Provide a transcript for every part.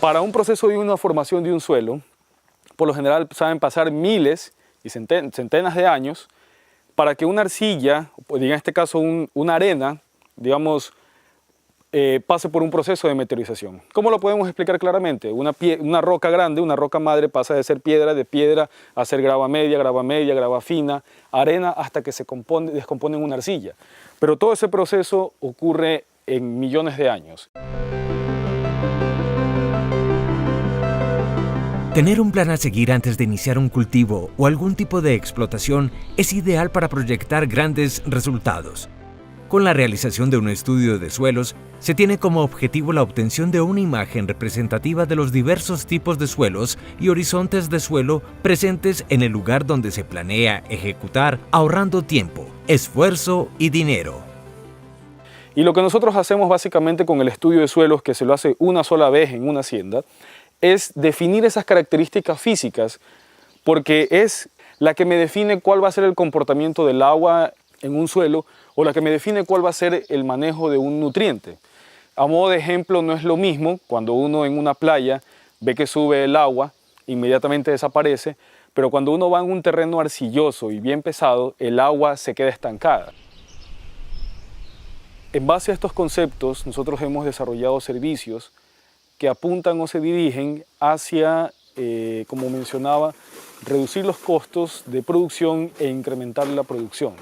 Para un proceso de una formación de un suelo, por lo general saben pasar miles y centenas de años para que una arcilla, o en este caso una arena, digamos, pase por un proceso de meteorización. ¿Cómo lo podemos explicar claramente? Una roca grande, una roca madre, pasa de ser piedra, a ser grava media, grava fina, arena, hasta que se descompone en una arcilla. Pero todo ese proceso ocurre en millones de años. Tener un plan a seguir antes de iniciar un cultivo o algún tipo de explotación es ideal para proyectar grandes resultados. Con la realización de un estudio de suelos, se tiene como objetivo la obtención de una imagen representativa de los diversos tipos de suelos y horizontes de suelo presentes en el lugar donde se planea ejecutar, ahorrando tiempo, esfuerzo y dinero. Y lo que nosotros hacemos básicamente con el estudio de suelos, que se lo hace una sola vez en una hacienda, es definir esas características físicas, porque es la que me define cuál va a ser el comportamiento del agua en un suelo o la que me define cuál va a ser el manejo de un nutriente. A modo de ejemplo, no es lo mismo cuando uno en una playa ve que sube el agua, inmediatamente desaparece, pero cuando uno va en un terreno arcilloso y bien pesado, el agua se queda estancada. En base a estos conceptos, nosotros hemos desarrollado servicios que apuntan o se dirigen hacia, como mencionaba, reducir los costos de producción e incrementar la producción.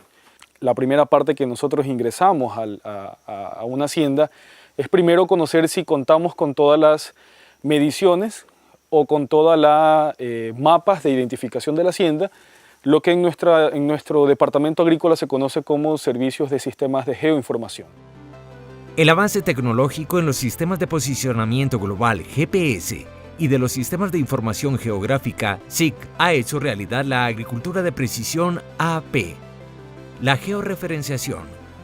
La primera parte que nosotros ingresamos a una hacienda es primero conocer si contamos con todas las mediciones o con todas las mapas de identificación de la hacienda, lo que en nuestro departamento agrícola se conoce como servicios de sistemas de geoinformación. El avance tecnológico en los sistemas de posicionamiento global GPS y de los sistemas de información geográfica SIG ha hecho realidad la agricultura de precisión AP. La georreferenciación,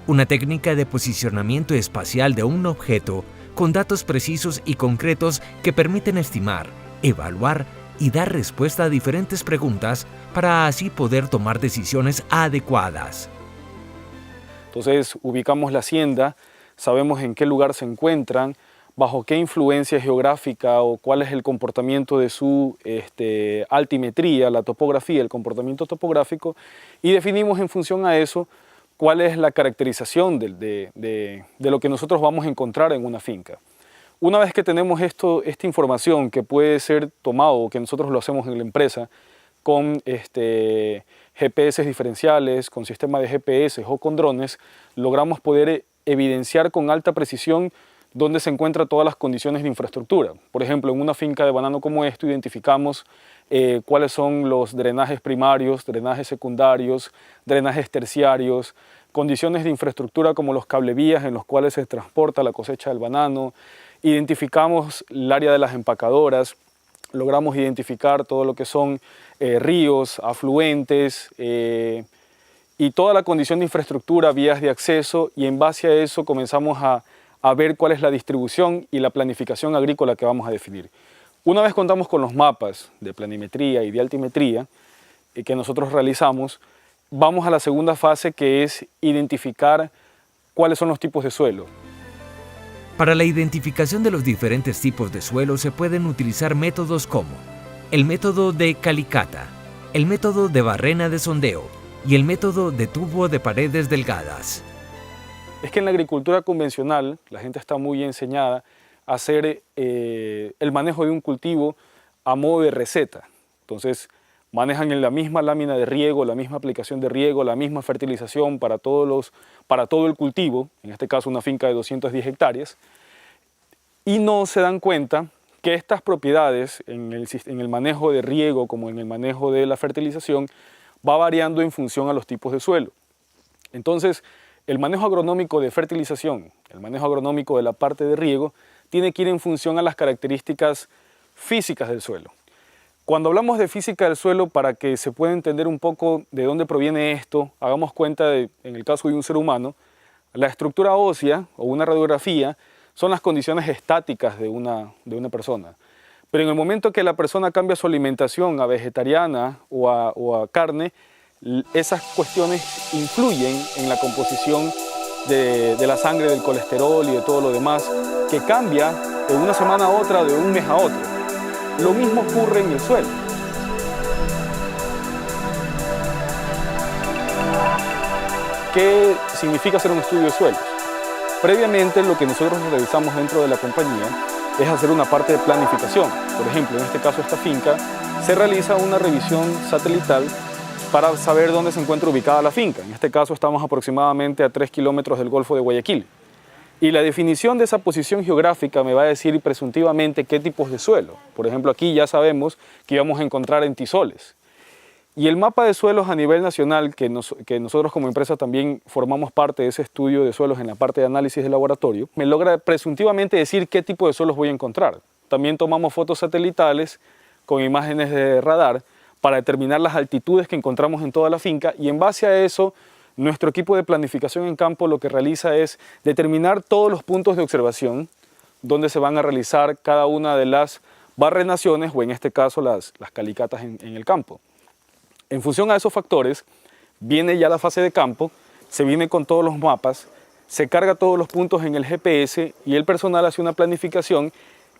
una técnica de posicionamiento espacial de un objeto con datos precisos y concretos que permiten estimar, evaluar y dar respuesta a diferentes preguntas para así poder tomar decisiones adecuadas. Entonces ubicamos la hacienda, sabemos en qué lugar se encuentran, bajo qué influencia geográfica o cuál es el comportamiento de su altimetría, la topografía, el comportamiento topográfico, y definimos en función a eso cuál es la caracterización de lo que nosotros vamos a encontrar en una finca. Una vez que tenemos esta información que puede ser tomado, o que nosotros lo hacemos en la empresa, con GPS diferenciales, con sistemas de GPS o con drones, logramos poder evidenciar con alta precisión dónde se encuentran todas las condiciones de infraestructura. Por ejemplo, en una finca de banano como esto identificamos cuáles son los drenajes primarios, drenajes secundarios, drenajes terciarios, condiciones de infraestructura como los cablevías en los cuales se transporta la cosecha del banano, identificamos el área de las empacadoras, logramos identificar todo lo que son ríos, afluentes, y toda la condición de infraestructura, vías de acceso, y en base a eso comenzamos a ver cuál es la distribución y la planificación agrícola que vamos a definir. Una vez contamos con los mapas de planimetría y de altimetría que nosotros realizamos, vamos a la segunda fase, que es identificar cuáles son los tipos de suelo. Para la identificación de los diferentes tipos de suelo se pueden utilizar métodos como el método de Calicata, el método de barrena de sondeo y el método de tubo de paredes delgadas. Es que en la agricultura convencional la gente está muy enseñada a hacer el manejo de un cultivo a modo de receta. Entonces manejan en la misma lámina de riego, la misma aplicación de riego, la misma fertilización para todo el cultivo, en este caso una finca de 210 hectáreas, y no se dan cuenta que estas propiedades en el manejo de riego como en el manejo de la fertilización va variando en función a los tipos de suelo. Entonces, el manejo agronómico de fertilización, el manejo agronómico de la parte de riego, tiene que ir en función a las características físicas del suelo. Cuando hablamos de física del suelo, para que se pueda entender un poco de dónde proviene esto, hagamos cuenta de, en el caso de un ser humano, la estructura ósea o una radiografía son las condiciones estáticas de una persona. Pero en el momento que la persona cambia su alimentación a vegetariana o a carne, esas cuestiones influyen en la composición de la sangre, del colesterol y de todo lo demás, que cambia de una semana a otra, de un mes a otro. Lo mismo ocurre en el suelo. ¿Qué significa hacer un estudio de suelos? Previamente, lo que nosotros realizamos dentro de la compañía es hacer una parte de planificación. Por ejemplo, en este caso, esta finca, se realiza una revisión satelital para saber dónde se encuentra ubicada la finca. En este caso, estamos aproximadamente a 3 kilómetros del Golfo de Guayaquil. Y la definición de esa posición geográfica me va a decir presuntivamente qué tipos de suelo. Por ejemplo, aquí ya sabemos que íbamos a encontrar entisoles. Y el mapa de suelos a nivel nacional, que nosotros como empresa también formamos parte de ese estudio de suelos en la parte de análisis de laboratorio, me logra presuntivamente decir qué tipo de suelos voy a encontrar. También tomamos fotos satelitales con imágenes de radar para determinar las altitudes que encontramos en toda la finca, y en base a eso, nuestro equipo de planificación en campo lo que realiza es determinar todos los puntos de observación donde se van a realizar cada una de las barrenaciones, o en este caso las calicatas en el campo. En función a esos factores, viene ya la fase de campo, se viene con todos los mapas, se carga todos los puntos en el GPS y el personal hace una planificación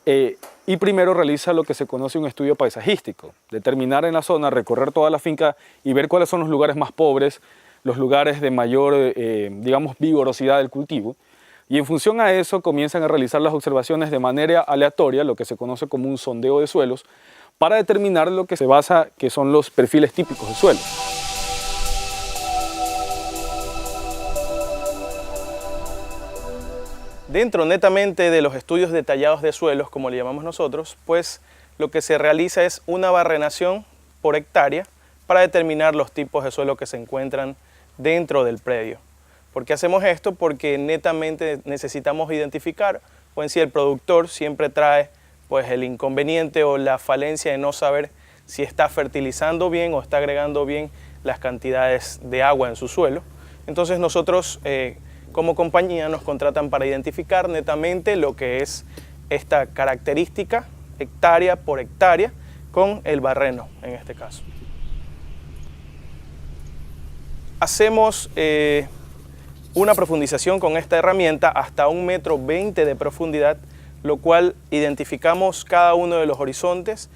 y primero realiza lo que se conoce un estudio paisajístico, determinar en la zona, recorrer toda la finca y ver cuáles son los lugares más pobres, los lugares de mayor, digamos, vigorosidad del cultivo. Y en función a eso comienzan a realizar las observaciones de manera aleatoria, lo que se conoce como un sondeo de suelos, para determinar lo que se basa, que son los perfiles típicos de suelo. Dentro netamente de los estudios detallados de suelos, como le llamamos nosotros, pues lo que se realiza es una barrenación por hectárea para determinar los tipos de suelo que se encuentran dentro del predio. ¿Por qué hacemos esto? Porque netamente necesitamos identificar, o en sí el productor siempre trae pues el inconveniente o la falencia de no saber si está fertilizando bien o está agregando bien las cantidades de agua en su suelo. Entonces nosotros como compañía nos contratan para identificar netamente lo que es esta característica hectárea por hectárea con el barreno en este caso. Hacemos una profundización con esta herramienta hasta 1,20 m de profundidad, lo cual identificamos cada uno de los horizontes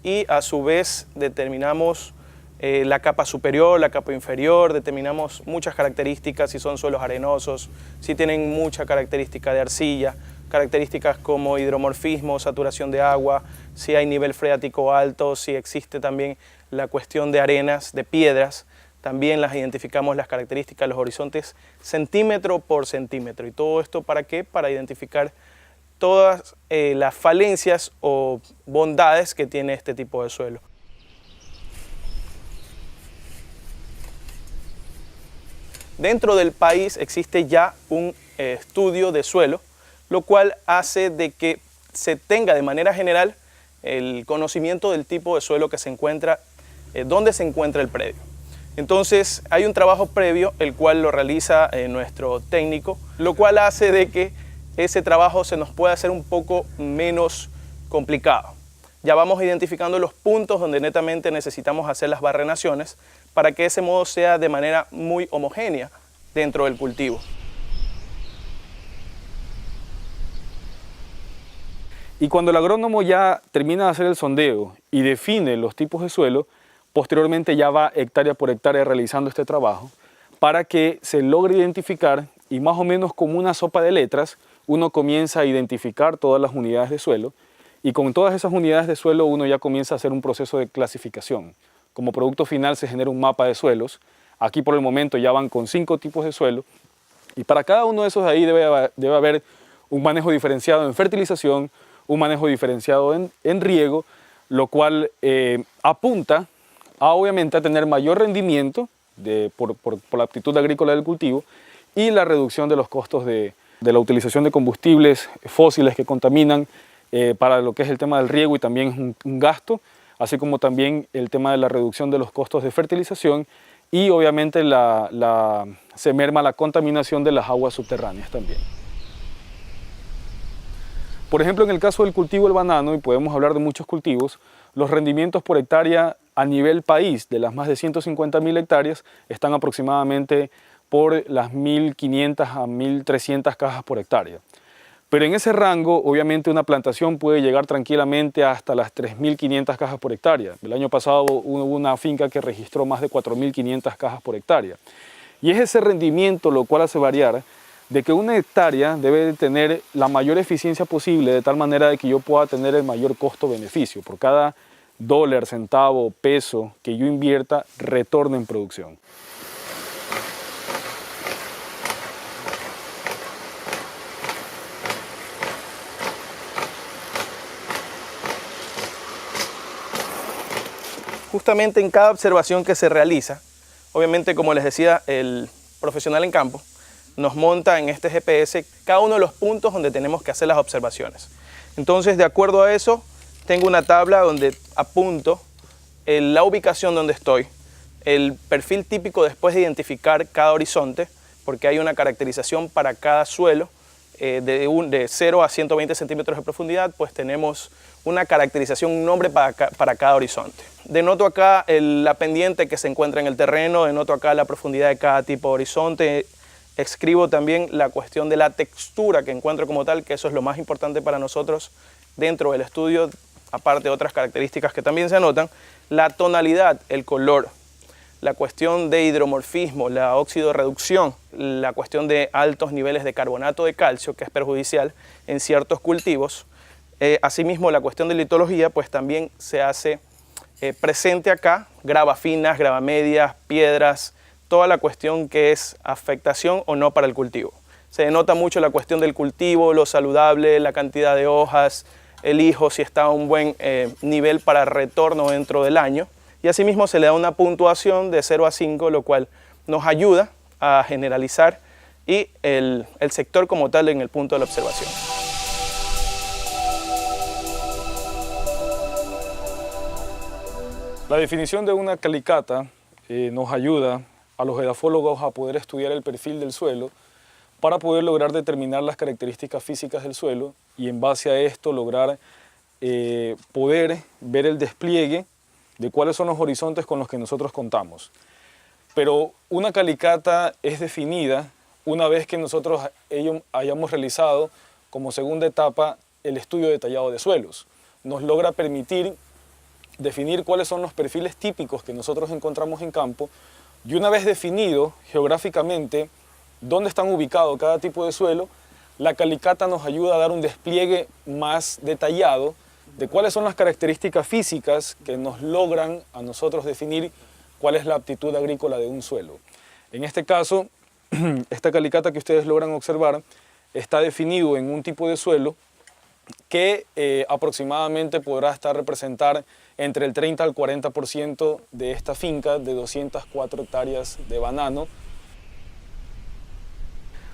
y a su vez determinamos la capa superior, la capa inferior, determinamos muchas características, si son suelos arenosos, si tienen mucha característica de arcilla, características como hidromorfismo, saturación de agua, si hay nivel freático alto, si existe también la cuestión de arenas, de piedras. También las identificamos las características, los horizontes centímetro por centímetro. ¿Y todo esto para qué? Para identificar todas las falencias o bondades que tiene este tipo de suelo. Dentro del país existe ya un estudio de suelo, lo cual hace de que se tenga de manera general el conocimiento del tipo de suelo que se encuentra, dónde se encuentra el predio. Entonces hay un trabajo previo, el cual lo realiza nuestro técnico, lo cual hace de que ese trabajo se nos pueda hacer un poco menos complicado. Ya vamos identificando los puntos donde netamente necesitamos hacer las barrenaciones para que ese modo sea de manera muy homogénea dentro del cultivo. Y cuando el agrónomo ya termina de hacer el sondeo y define los tipos de suelo, posteriormente ya va hectárea por hectárea realizando este trabajo para que se logre identificar, y más o menos como una sopa de letras, uno comienza a identificar todas las unidades de suelo, y con todas esas unidades de suelo uno ya comienza a hacer un proceso de clasificación. Como producto final se genera un mapa de suelos. Aquí por el momento ya van con 5 tipos de suelo, y para cada uno de esos de ahí debe haber un manejo diferenciado en fertilización, un manejo diferenciado en riego, lo cual apunta a, obviamente, a tener mayor rendimiento por la aptitud agrícola del cultivo y la reducción de los costos de la utilización de combustibles fósiles que contaminan para lo que es el tema del riego, y también es un gasto, así como también el tema de la reducción de los costos de fertilización, y obviamente se merma la contaminación de las aguas subterráneas también. Por ejemplo, en el caso del cultivo del banano, y podemos hablar de muchos cultivos, los rendimientos por hectárea a nivel país de las más de 150.000 hectáreas están aproximadamente por las 1.500 a 1.300 cajas por hectárea. Pero en ese rango, obviamente, una plantación puede llegar tranquilamente hasta las 3.500 cajas por hectárea. El año pasado hubo una finca que registró más de 4.500 cajas por hectárea. Y es ese rendimiento lo cual hace variar de que una hectárea debe tener la mayor eficiencia posible, de tal manera de que yo pueda tener el mayor costo-beneficio. Por cada dólar, centavo, peso que yo invierta, retorno en producción. Justamente en cada observación que se realiza, obviamente, como les decía, el profesional en campo nos monta en este GPS cada uno de los puntos donde tenemos que hacer las observaciones. Entonces, de acuerdo a eso, tengo una tabla donde apunto la ubicación donde estoy, el perfil típico después de identificar cada horizonte, porque hay una caracterización para cada suelo, de 0 a 120 centímetros de profundidad, pues tenemos una caracterización, un nombre para cada horizonte. Denoto acá la pendiente que se encuentra en el terreno, denoto acá la profundidad de cada tipo de horizonte, escribo también la cuestión de la textura que encuentro como tal, que eso es lo más importante para nosotros dentro del estudio, aparte de otras características que también se anotan, la tonalidad, el color, la cuestión de hidromorfismo, la oxidorreducción, la cuestión de altos niveles de carbonato de calcio, que es perjudicial en ciertos cultivos. Asimismo, la cuestión de litología, pues también se hace presente acá, grava finas, grava medias, piedras, toda la cuestión que es afectación o no para el cultivo. Se denota mucho la cuestión del cultivo, lo saludable, la cantidad de hojas, el hijo, si está a un buen nivel para retorno dentro del año. Y asimismo se le da una puntuación de 0 a 5, lo cual nos ayuda a generalizar y el sector como tal en el punto de la observación. La definición de una calicata nos ayuda a los edafólogos a poder estudiar el perfil del suelo para poder lograr determinar las características físicas del suelo y en base a esto lograr poder ver el despliegue de cuáles son los horizontes con los que nosotros contamos. Pero una calicata es definida una vez que nosotros hayamos realizado como segunda etapa el estudio detallado de suelos. Nos logra permitir definir cuáles son los perfiles típicos que nosotros encontramos en campo y una vez definido geográficamente dónde están ubicados cada tipo de suelo, la calicata nos ayuda a dar un despliegue más detallado de cuáles son las características físicas que nos logran a nosotros definir cuál es la aptitud agrícola de un suelo. En este caso, esta calicata que ustedes logran observar está definido en un tipo de suelo que aproximadamente podrá representar entre el 30 al 40% de esta finca de 204 hectáreas de banano.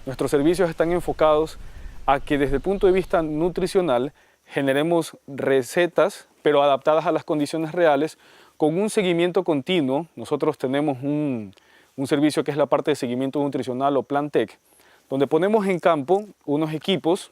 Nuestros servicios están enfocados a que desde el punto de vista nutricional generemos recetas, pero adaptadas a las condiciones reales, con un seguimiento continuo. Nosotros tenemos un servicio que es la parte de seguimiento nutricional o Plantec, donde ponemos en campo unos equipos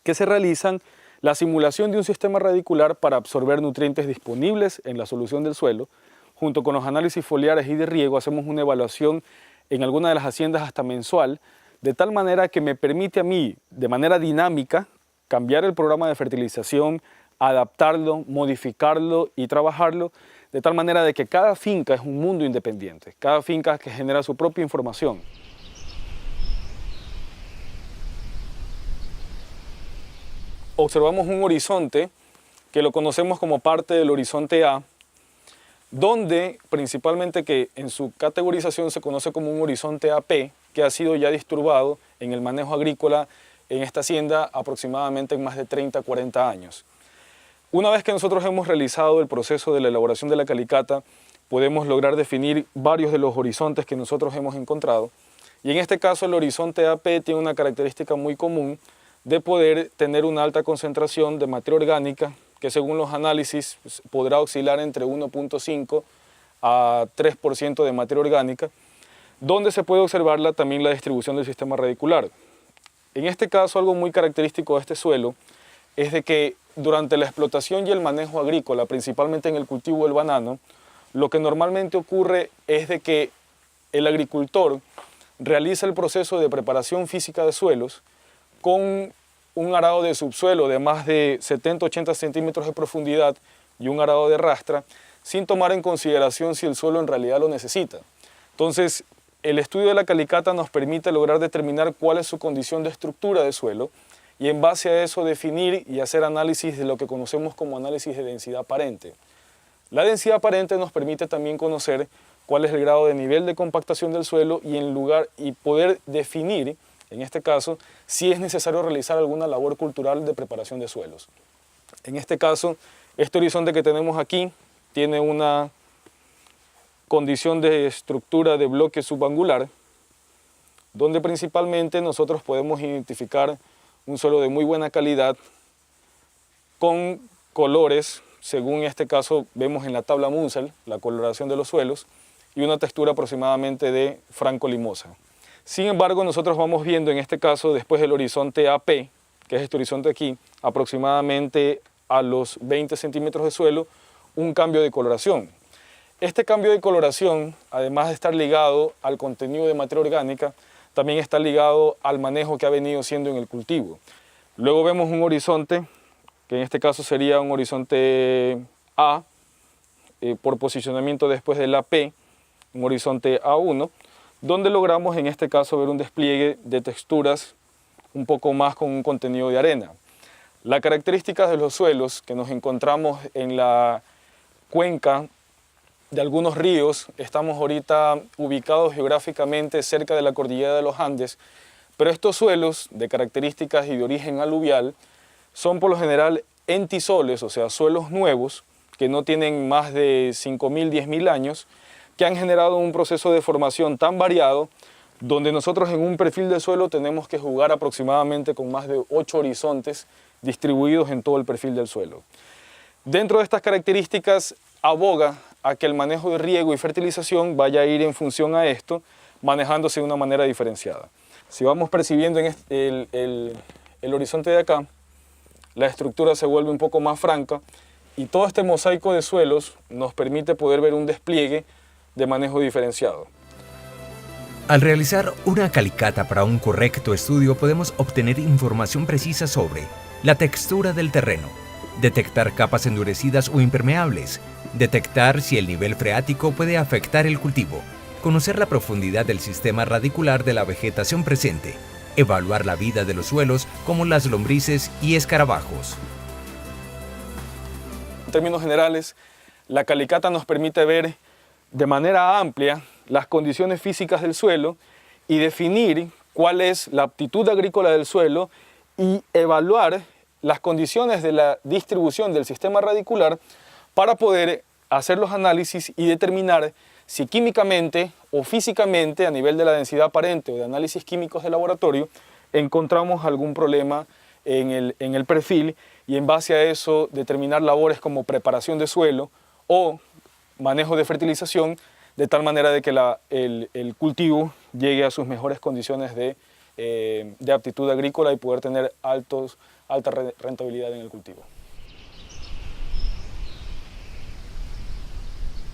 que se realizan la simulación de un sistema radicular para absorber nutrientes disponibles en la solución del suelo. Junto con los análisis foliares y de riego hacemos una evaluación en alguna de las haciendas hasta mensual, de tal manera que me permite a mí, de manera dinámica, cambiar el programa de fertilización, adaptarlo, modificarlo y trabajarlo, de tal manera de que cada finca es un mundo independiente, cada finca que genera su propia información. Observamos un horizonte que lo conocemos como parte del horizonte A, donde principalmente que en su categorización se conoce como un horizonte AP, que ha sido ya disturbado en el manejo agrícola en esta hacienda aproximadamente en más de 30 a 40 años. Una vez que nosotros hemos realizado el proceso de la elaboración de la calicata, podemos lograr definir varios de los horizontes que nosotros hemos encontrado. Y en este caso el horizonte AP tiene una característica muy común de poder tener una alta concentración de materia orgánica, que según los análisis podrá oscilar entre 1.5 a 3% de materia orgánica, donde se puede observar también la distribución del sistema radicular. En este caso, algo muy característico de este suelo es de que durante la explotación y el manejo agrícola, principalmente en el cultivo del banano, lo que normalmente ocurre es de que el agricultor realiza el proceso de preparación física de suelos con un arado de subsuelo de más de 70-80 centímetros de profundidad y un arado de rastra, sin tomar en consideración si el suelo en realidad lo necesita. Entonces, el estudio de la calicata nos permite lograr determinar cuál es su condición de estructura de suelo y en base a eso definir y hacer análisis de lo que conocemos como análisis de densidad aparente. La densidad aparente nos permite también conocer cuál es el grado de nivel de compactación del suelo y poder definir, en este caso, si es necesario realizar alguna labor cultural de preparación de suelos. En este caso, este horizonte que tenemos aquí tiene una condición de estructura de bloque subangular, donde principalmente nosotros podemos identificar un suelo de muy buena calidad con colores, según este caso vemos en la tabla Munsell, la coloración de los suelos, y una textura aproximadamente de franco-limosa. Sin embargo, nosotros vamos viendo en este caso, después del horizonte AP, que es este horizonte aquí, aproximadamente a los 20 centímetros de suelo, un cambio de coloración. Este cambio de coloración, además de estar ligado al contenido de materia orgánica, también está ligado al manejo que ha venido siendo en el cultivo. Luego vemos un horizonte, que en este caso sería un horizonte A, por posicionamiento después del AP, un horizonte A1, donde logramos en este caso ver un despliegue de texturas un poco más con un contenido de arena. Las características de los suelos que nos encontramos en la cuenca de algunos ríos, estamos ahorita ubicados geográficamente cerca de la cordillera de los Andes, pero estos suelos de características y de origen aluvial son por lo general entisoles, o sea, suelos nuevos que no tienen más de 5.000, 10.000 años, que han generado un proceso de formación tan variado, donde nosotros en un perfil de suelo tenemos que jugar aproximadamente con más de 8 horizontes distribuidos en todo el perfil del suelo. Dentro de estas características aboga a que el manejo de riego y fertilización vaya a ir en función a esto, manejándose de una manera diferenciada. Si vamos percibiendo en el horizonte de acá, la estructura se vuelve un poco más franca y todo este mosaico de suelos nos permite poder ver un despliegue de manejo diferenciado. Al realizar una calicata para un correcto estudio podemos obtener información precisa sobre la textura del terreno, detectar capas endurecidas o impermeables, detectar si el nivel freático puede afectar el cultivo, conocer la profundidad del sistema radicular de la vegetación presente, evaluar la vida de los suelos como las lombrices y escarabajos. En términos generales, la calicata nos permite ver de manera amplia las condiciones físicas del suelo y definir cuál es la aptitud agrícola del suelo y evaluar las condiciones de la distribución del sistema radicular para poder hacer los análisis y determinar si químicamente o físicamente a nivel de la densidad aparente o de análisis químicos de laboratorio encontramos algún problema en el perfil y en base a eso determinar labores como preparación de suelo o manejo de fertilización de tal manera de que el cultivo llegue a sus mejores condiciones de aptitud agrícola y poder tener alta rentabilidad en el cultivo.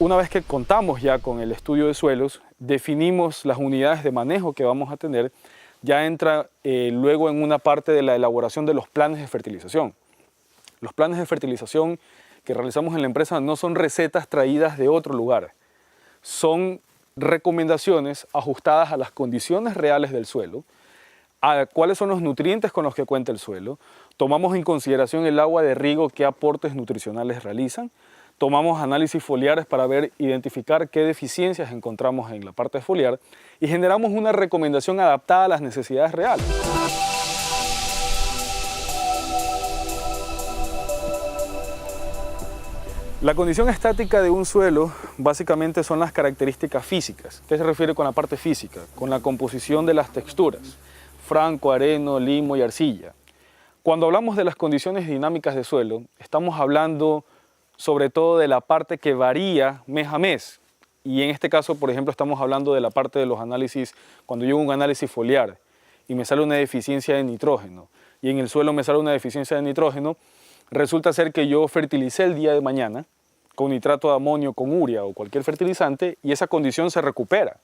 Una vez que contamos ya con el estudio de suelos, definimos las unidades de manejo que vamos a tener, ya entra luego en una parte de la elaboración de los planes de fertilización. Los planes de fertilización que realizamos en la empresa no son recetas traídas de otro lugar, son recomendaciones ajustadas a las condiciones reales del suelo, a cuáles son los nutrientes con los que cuenta el suelo, tomamos en consideración el agua de riego, qué aportes nutricionales realizan, tomamos análisis foliares para identificar qué deficiencias encontramos en la parte foliar y generamos una recomendación adaptada a las necesidades reales. La condición estática de un suelo básicamente son las características físicas. ¿Qué se refiere con la parte física? Con la composición de las texturas, franco, areno, limo y arcilla. Cuando hablamos de las condiciones dinámicas de suelo, estamos hablando sobre todo de la parte que varía mes a mes. Y en este caso, por ejemplo, estamos hablando de la parte de los análisis, cuando yo hago un análisis foliar y me sale una deficiencia de nitrógeno, y en el suelo me sale una deficiencia de nitrógeno, resulta ser que yo fertilicé el día de mañana con nitrato de amonio, con urea o cualquier fertilizante y esa condición se recupera.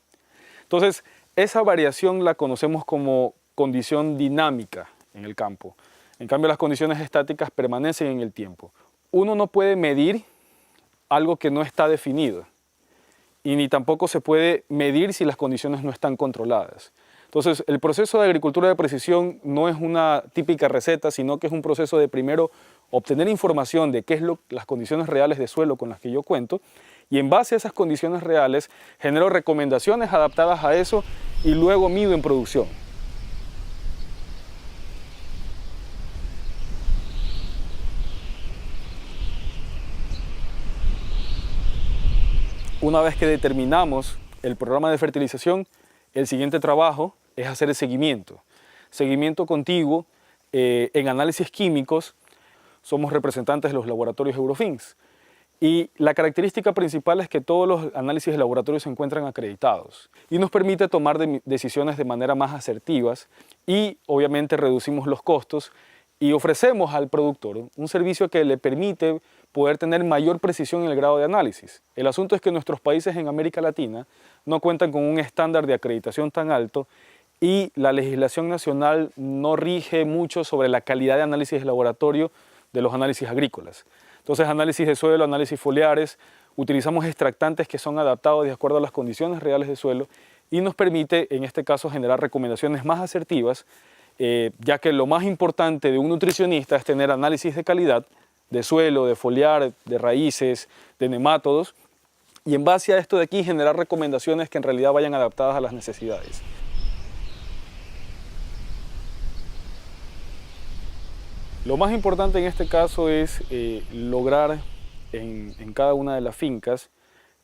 Entonces, esa variación la conocemos como condición dinámica en el campo. En cambio, las condiciones estáticas permanecen en el tiempo. Uno no puede medir algo que no está definido y ni tampoco se puede medir si las condiciones no están controladas. Entonces, el proceso de agricultura de precisión no es una típica receta, sino que es un proceso de primero obtener información de qué es las condiciones reales de suelo con las que yo cuento, y en base a esas condiciones reales genero recomendaciones adaptadas a eso y luego mido en producción. Una vez que determinamos el programa de fertilización, el siguiente trabajo es hacer el seguimiento. Seguimiento contiguo en análisis químicos. Somos representantes de los laboratorios Eurofins. Y la característica principal es que todos los análisis de laboratorio se encuentran acreditados y nos permite tomar decisiones de manera más asertivas y obviamente reducimos los costos y ofrecemos al productor un servicio que le permite poder tener mayor precisión en el grado de análisis. El asunto es que nuestros países en América Latina no cuentan con un estándar de acreditación tan alto y la legislación nacional no rige mucho sobre la calidad de análisis de laboratorio de los análisis agrícolas. Entonces, análisis de suelo, análisis foliares, utilizamos extractantes que son adaptados de acuerdo a las condiciones reales de suelo y nos permite, en este caso, generar recomendaciones más asertivas, ya que lo más importante de un nutricionista es tener análisis de calidad de suelo, de foliar, de raíces, de nemátodos, y en base a esto de aquí generar recomendaciones que en realidad vayan adaptadas a las necesidades. Lo más importante en este caso es lograr en cada una de las fincas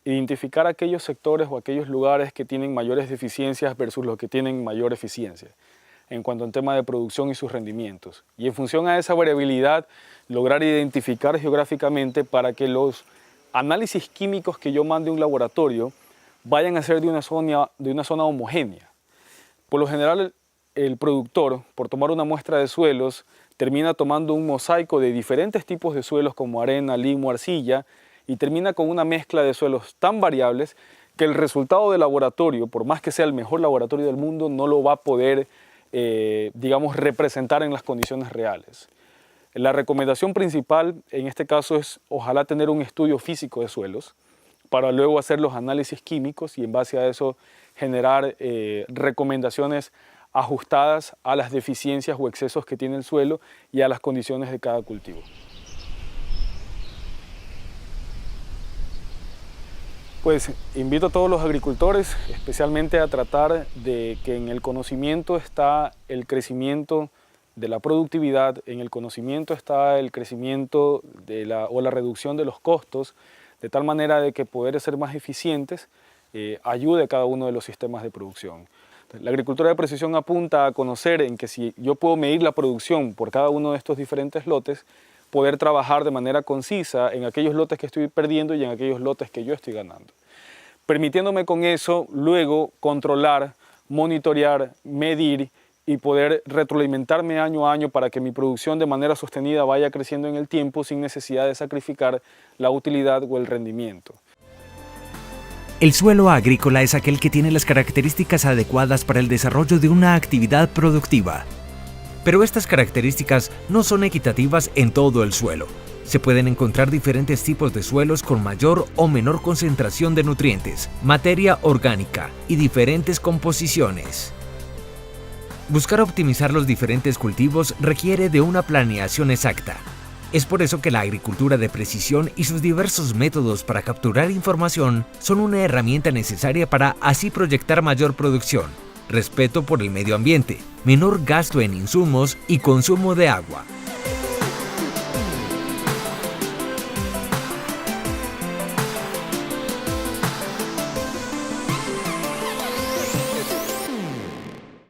identificar aquellos sectores o aquellos lugares que tienen mayores deficiencias versus los que tienen mayor eficiencia en cuanto al tema de producción y sus rendimientos. Y en función a esa variabilidad, lograr identificar geográficamente para que los análisis químicos que yo mande a un laboratorio vayan a ser de una zona homogénea. Por lo general, el productor, por tomar una muestra de suelos, termina tomando un mosaico de diferentes tipos de suelos como arena, limo, arcilla, y termina con una mezcla de suelos tan variables que el resultado del laboratorio, por más que sea el mejor laboratorio del mundo, no lo va a poder digamos, representar en las condiciones reales. La recomendación principal en este caso es ojalá tener un estudio físico de suelos para luego hacer los análisis químicos y en base a eso generar recomendaciones ajustadas a las deficiencias o excesos que tiene el suelo y a las condiciones de cada cultivo. Pues invito a todos los agricultores especialmente a tratar de que en el conocimiento está el crecimiento de la productividad, en el conocimiento está el crecimiento o la reducción de los costos, de tal manera de que poder ser más eficientes ayude a cada uno de los sistemas de producción. La agricultura de precisión apunta a conocer en que si yo puedo medir la producción por cada uno de estos diferentes lotes, poder trabajar de manera concisa en aquellos lotes que estoy perdiendo y en aquellos lotes que yo estoy ganando. Permitiéndome con eso luego controlar, monitorear, medir y poder retroalimentarme año a año para que mi producción de manera sostenida vaya creciendo en el tiempo sin necesidad de sacrificar la utilidad o el rendimiento. El suelo agrícola es aquel que tiene las características adecuadas para el desarrollo de una actividad productiva. Pero estas características no son equitativas en todo el suelo. Se pueden encontrar diferentes tipos de suelos con mayor o menor concentración de nutrientes, materia orgánica y diferentes composiciones. Buscar optimizar los diferentes cultivos requiere de una planeación exacta. Es por eso que la agricultura de precisión y sus diversos métodos para capturar información son una herramienta necesaria para así proyectar mayor producción, respeto por el medio ambiente, menor gasto en insumos y consumo de agua.